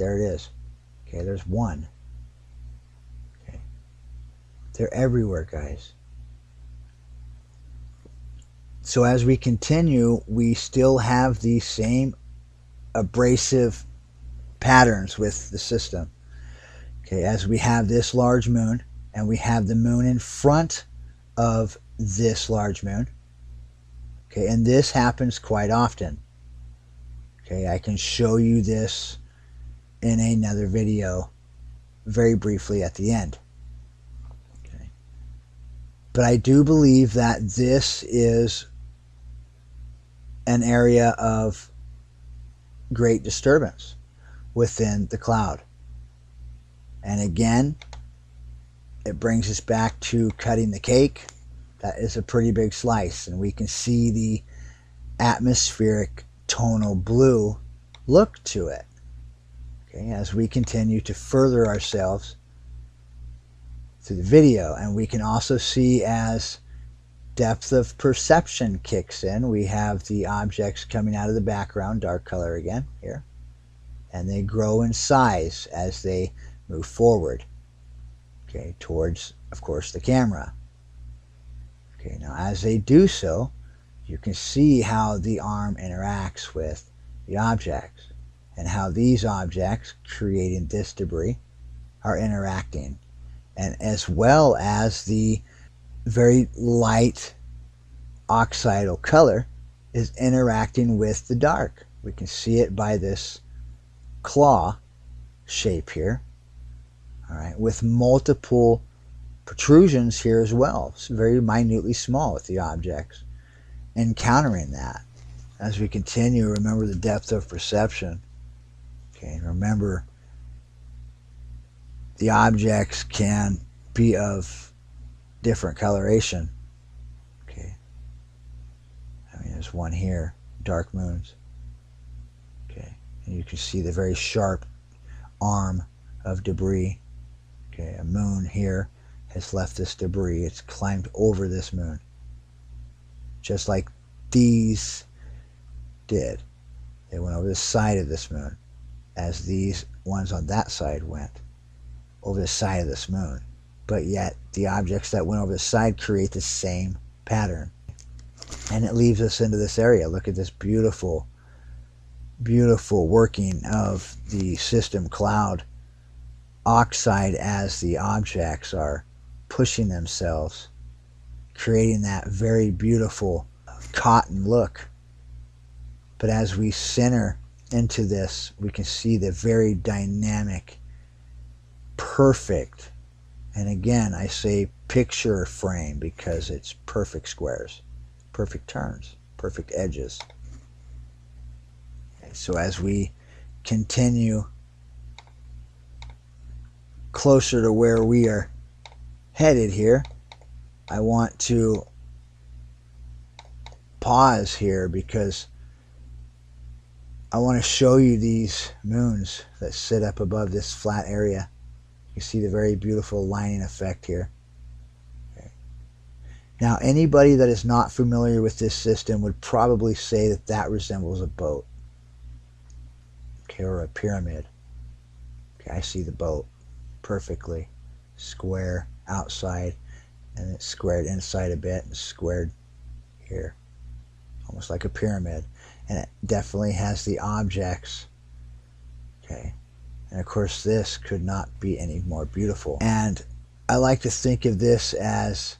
There it is. Okay, there's one. Okay. They're everywhere, guys. So as we continue, we still have these same abrasive patterns with the system. Okay, as we have this large moon, and we have the moon in front of this large moon. Okay, and this happens quite often. Okay, I can show you this in another video very briefly at the end. Okay. But I do believe that this is an area of great disturbance within the cloud. And again, it brings us back to cutting the cake. That is a pretty big slice, and we can see the atmospheric tonal blue look to it. Okay, as we continue to further ourselves through the video, and we can also see as depth of perception kicks in, we have the objects coming out of the background, dark color again here, and they grow in size as they move forward, okay, towards, of course, the camera. Okay, now as they do so, you can see how the arm interacts with the objects, and how these objects creating this debris are interacting, and as well as the very light oxidal color is interacting with the dark. We can see it by this claw shape here, all right, with multiple protrusions here as well. It's very minutely small with the objects encountering that. As we continue, remember the depth of perception. Okay, and remember the objects can be of different coloration. Okay, I mean, there's one here, dark moons. Okay, and you can see the very sharp arm of debris. Okay, a moon here has left this debris. It's climbed over this moon, just like these did. They went over the side of this moon, as these ones on that side went over the side of this moon. But yet the objects that went over the side create the same pattern, and it leaves us into this area. Look at this beautiful, beautiful working of the system cloud oxide as the objects are pushing themselves, creating that very beautiful cotton look. But as we center into this, we can see the very dynamic, perfect, and again I say picture frame because it's perfect squares, perfect turns, perfect edges. Okay, so as we continue closer to where we are headed here, I want to pause here because I want to show you these moons that sit up above this flat area. You see the very beautiful lining effect here. Okay. Now, anybody that is not familiar with this system would probably say that that resembles a boat, okay, or a pyramid. Okay, I see the boat perfectly square outside, and it's squared inside a bit and squared here, almost like a pyramid. And it definitely has the objects. Okay, and of course this could not be any more beautiful. And I like to think of this as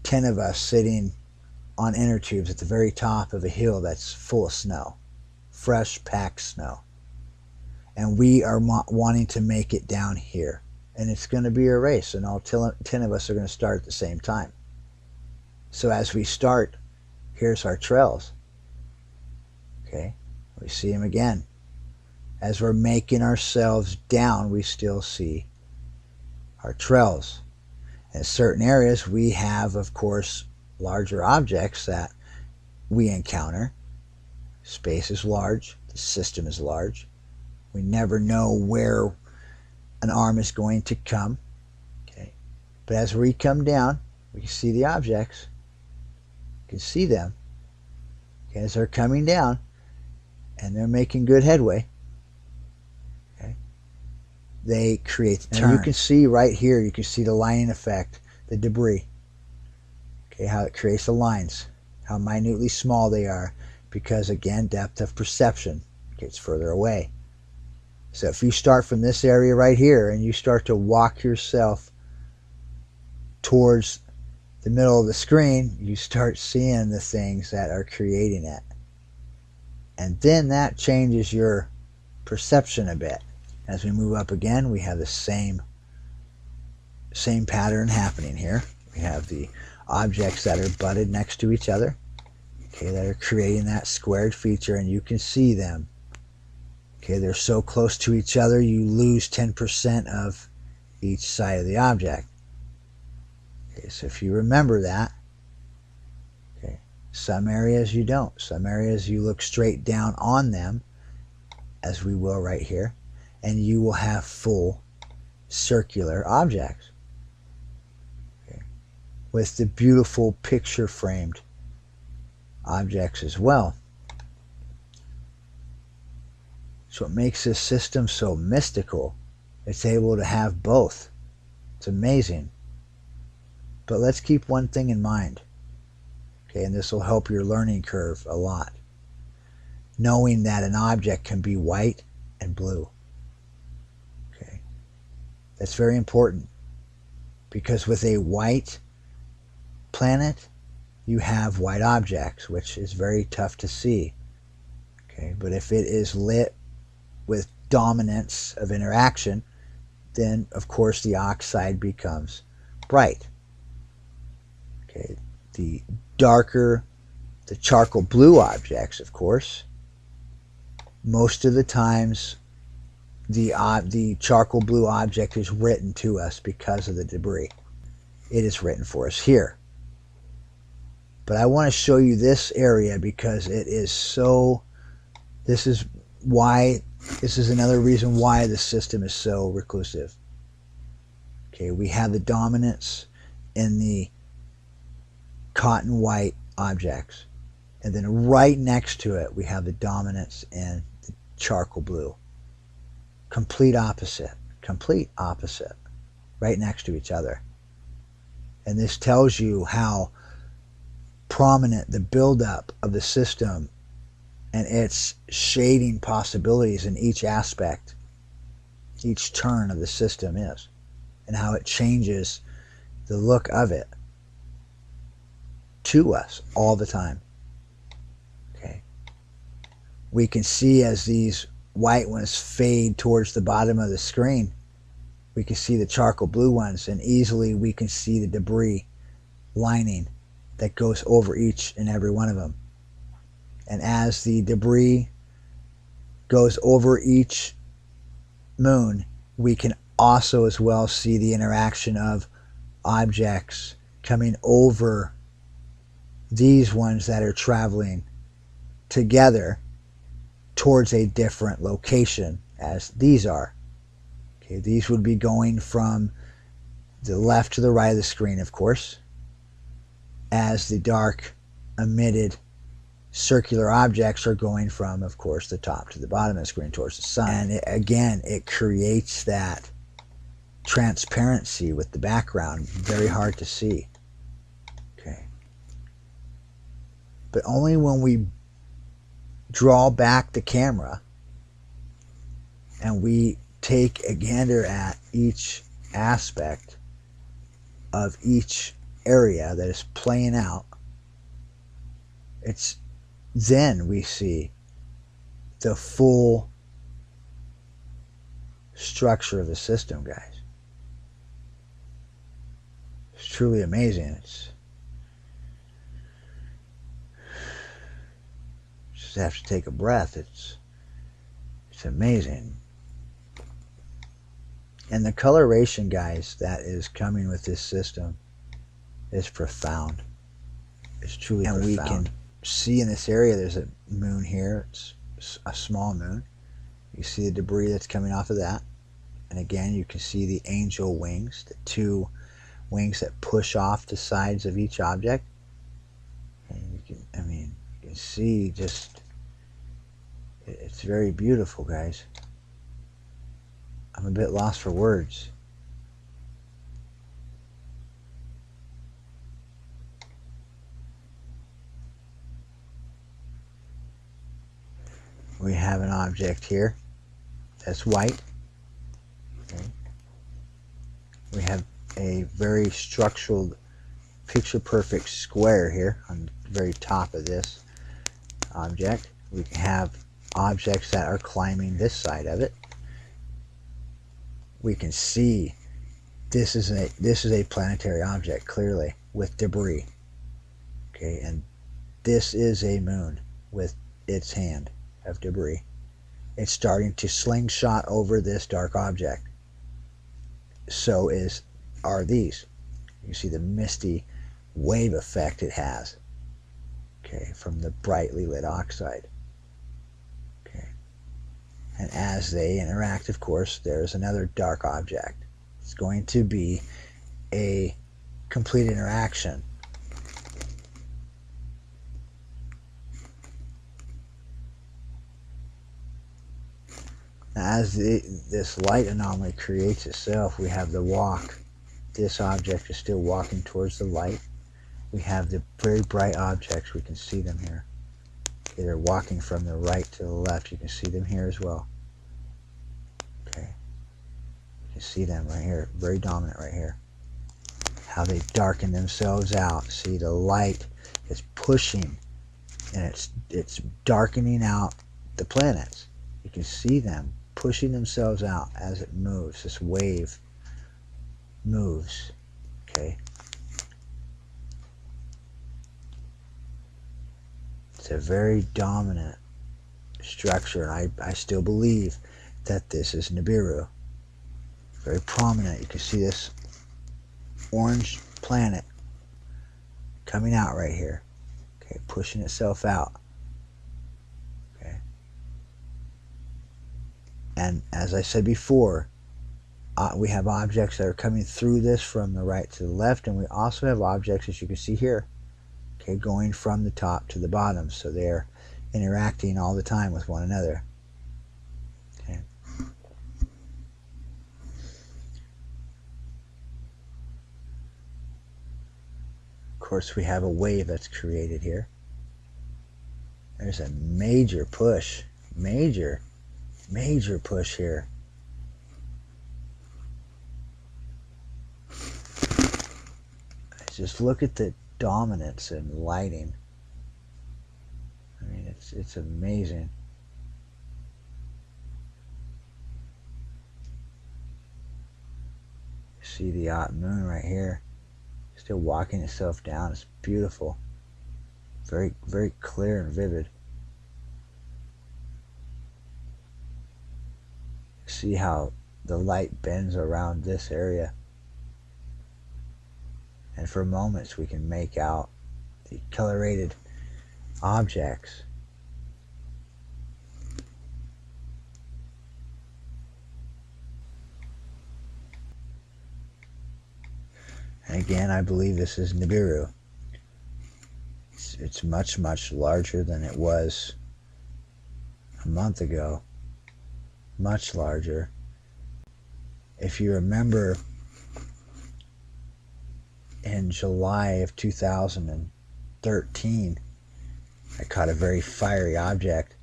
10 of us sitting on inner tubes at the very top of a hill that's full of snow, fresh packed snow, and we are wanting to make it down here, and it's going to be a race, and all 10 of us are going to start at the same time. So as we start, here's our trails. Okay, we see them again. As we're making ourselves down, we still see our trails. In certain areas, we have, of course, larger objects that we encounter. Space is large. The system is large. We never know where an arm is going to come. Okay, but as we come down, we can see the objects. You can see them. Okay, as they're coming down, and they're making good headway. they create the turn. You can see right here, you can see the lining effect, the debris. Okay, how it creates the lines, how minutely small they are, because again, depth of perception gets further away. So if you start from this area right here and you start to walk yourself towards the middle of the screen, you start seeing the things that are creating it. And then that changes your perception a bit. As we move up again, we have the same pattern happening here. We have the objects that are butted next to each other, okay, that are creating that squared feature, and you can see them. Okay, they're so close to each other, you lose 10% of each side of the object. Okay, so if you remember that, okay, some areas you don't. Some areas you look straight down on them, as we will right here, and you will have full circular objects. Okay, with the beautiful picture framed objects as well. So it makes this system so mystical. It's able to have both. It's amazing. But let's keep one thing in mind. Okay, and this will help your learning curve a lot. Knowing that an object can be white and blue. Okay. That's very important. Because with a white planet, you have white objects, which is very tough to see. Okay, but if it is lit with dominance of interaction, then of course the oxide becomes bright. Okay, the darker the charcoal blue objects, of course, most of the times the charcoal blue object is written to us because of the debris. It is written for us here. But I want to show you this area because it is so, this is another reason why the system is so reclusive. Okay, we have the dominance in the cotton white objects. And then right next to it, we have the dominance in the charcoal blue. Complete opposite, right next to each other. And this tells you how prominent the buildup of the system and its shading possibilities in each aspect, each turn of the system is, and how it changes the look of it to us all the time. Okay, we can see as these white ones fade towards the bottom of the screen, we can see the charcoal blue ones, and easily we can see the debris lining that goes over each and every one of them. And as the debris goes over each moon, we can also as well see the interaction of objects coming over these ones that are traveling together towards a different location as these are. Okay, these would be going from the left to the right of the screen, of course, as the dark emitted circular objects are going from, of course, the top to the bottom of the screen towards the sun. And again, it creates that transparency with the background, very hard to see. Okay, but only when we draw back the camera and we take a gander at each aspect of each area that is playing out, it's then we see the full structure of the system, guys. It's truly amazing. It's just have to take a breath. It's amazing. And the coloration, guys, that is coming with this system is profound. It's truly profound. And we can see in this area there's a moon here. It's a small moon. You see the debris that's coming off of that. And again, you can see the angel wings, the two wings that push off the sides of each object. And you can see just, it's very beautiful, guys. I'm a bit lost for words. We have an object here that's white. Okay. We have a very structured, picture-perfect square here on the very top of this object. We can have objects that are climbing this side of it. We can see this is a planetary object clearly with debris. Okay, and this is a moon with its hand of debris. It's starting to slingshot over this dark object. So are these. You see the misty wave effect it has. Okay, from the brightly lit oxide. Okay, and as they interact, of course, there's another dark object. It's going to be a complete interaction. As this light anomaly creates itself, we have the walk. This object is still walking towards the light. We have the very bright objects. We can see them here. Okay, they're walking from the right to the left. You can see them here as well. Okay, you can see them right here. Very dominant right here. How they darken themselves out. See, the light is pushing, and it's darkening out the planets. You can see them pushing themselves out as it moves. This wave moves. Okay. It's a very dominant structure, and I still believe that this is Nibiru. Very prominent. You can see this orange planet coming out right here. Okay, pushing itself out. Okay. And as I said before, we have objects that are coming through this from the right to the left, and we also have objects, as you can see here, okay, going from the top to the bottom. So they're interacting all the time with one another. Okay. Of course, we have a wave that's created here. There's a major push, major push here. Just look at the dominance and lighting. I mean, it's amazing. See the moon right here, still walking itself down. It's beautiful, very clear and vivid. See how the light bends around this area. And for moments we can make out the colorated objects. And again, I believe this is Nibiru. It's much larger than it was a month ago. Much larger. If you remember, in July of 2013, I caught a very fiery object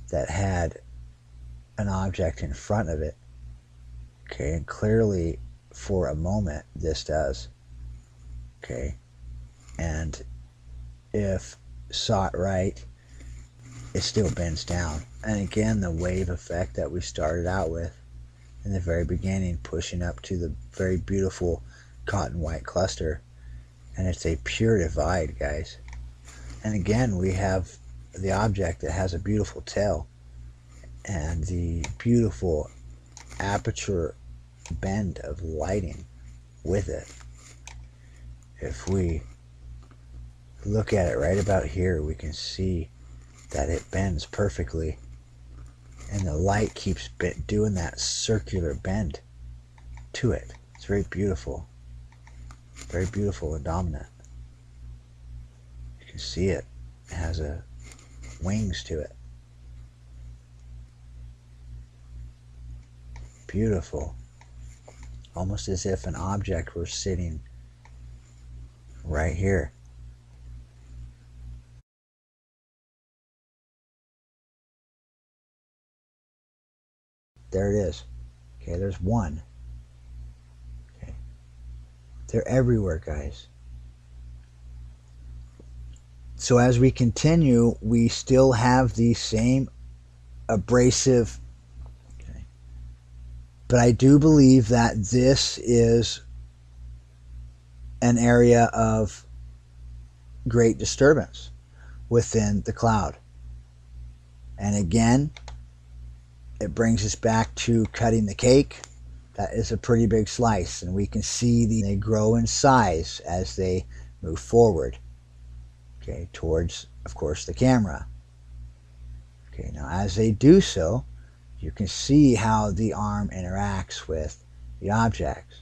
that had an object in front of it. Okay, and clearly for a moment this does. Okay, and if saw it right, it still bends down. And again, the wave effect that we started out with in the very beginning, pushing up to the very beautiful cotton white cluster, and it's a pure divide, guys. And again, we have the object that has a beautiful tail and the beautiful aperture bend of lighting with it. If we look at it right about here, we can see that it bends perfectly, and the light keeps doing that circular bend to it. It's very beautiful. Very beautiful and dominant. You can see it. It has wings to it. beautiful. Almost as if an object were sitting right here. There it is. Okay, there's one. Okay. They're everywhere, guys. So as we continue, we still have the same abrasive. Okay. But I do believe that this is an area of great disturbance within the cloud. And again, it brings us back to cutting the cake. That is a pretty big slice, and we can see they grow in size as they move forward, okay, towards, of course, the camera. Okay, now as they do so, you can see how the arm interacts with the objects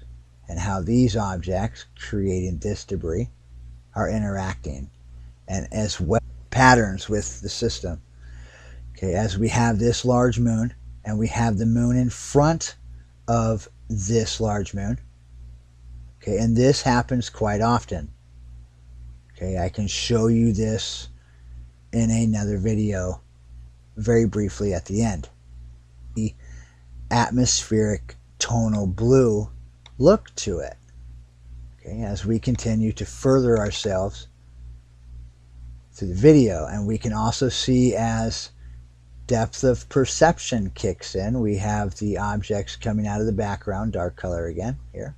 and how these objects creating this debris are interacting, and as well patterns with the system. Okay, as we have this large moon and we have the moon in front of this large moon. Okay, and this happens quite often. Okay, I can show you this in another video very briefly at the end. The atmospheric tonal blue look to it. Okay, as we continue to further ourselves through the video, and we can also see as depth of perception kicks in, we have the objects coming out of the background, dark color again here.